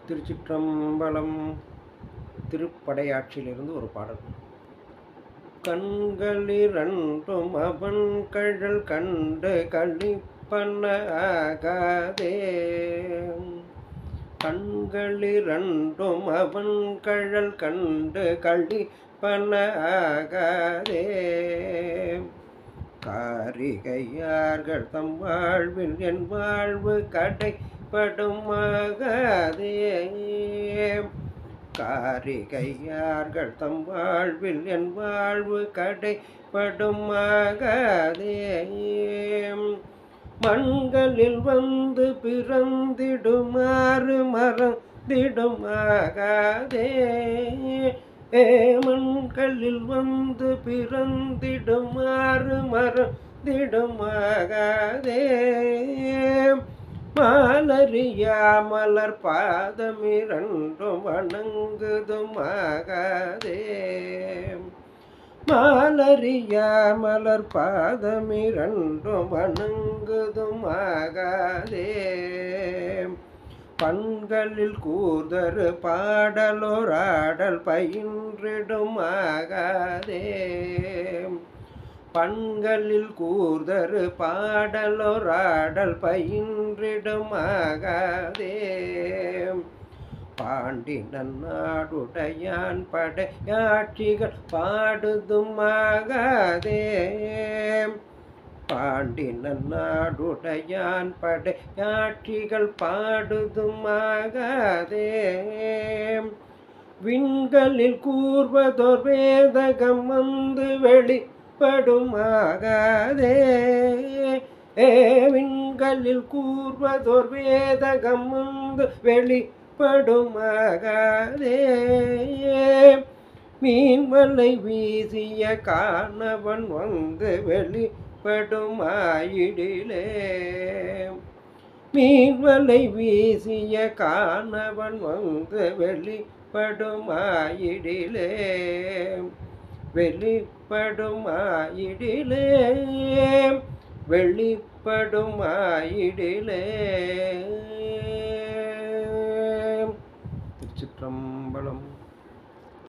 திருச்சிற்றம்பலம். திருப்படையாட்சியிலிருந்து ஒரு பாடல். கண்களிரண்டும் அவன் கழல் கண்டு களிப்பன ஆகாதே. கண்களிரண்டும் அவன் கழல் கண்டு களிப்பன ஆகாதே. காரிகையார்கள் தம் வாழ்வில் என் வாழ்வு கடைப்படுமாகாதே. காரிகையார்கள் தம் வாழ்வில் என் வாழ்வு கடைப்படுமாகாதே. மண்களில் வந்து பிறந்திடுமாறு மறந்திடுமாகாதே. மண்களில் வந்து பிறந்திடுமாறு மறந்திடுமாகாதே. மாலரியா மலர் பாதமிரண்டும் வணங்குதுமாகாதே. மாலரியா மலர் பாதமிரண்டும் வணங்குதுமாகாதே. பண்களில் கூர்தரு பாடலோராடல் பயின்றிடுமாகாதே. பண்களில் கூர்தரு பாடலோராடல் பயின்றிடுமாகாதே. பாண்டி நன்னாடுடையான் படையாட்சிகள் பாடுதுமாகாதே. பாண்டி நன்னாடுடையான் படையாட்சிகள் பாடுதுமாகாதே. விண்களில் கூர்வதோர் வேதகம் வந்து வெளிப்படுமாகாதே. விண்களில் கூர்வதோர் வேதகம் வந்து வெளிப்படுமாகாதே. மீன்வலை வீசிய காணவன் வந்து வெளிப்படுமாயிடிலே. மீன்வலை வீசிய காணவன் வந்து வெளிப்படுமாயிடிலே. வெளிப்படுமாயிடிலே. வெளிப்படுமாயிடிலே. திருச்சிற்றம்பலம்.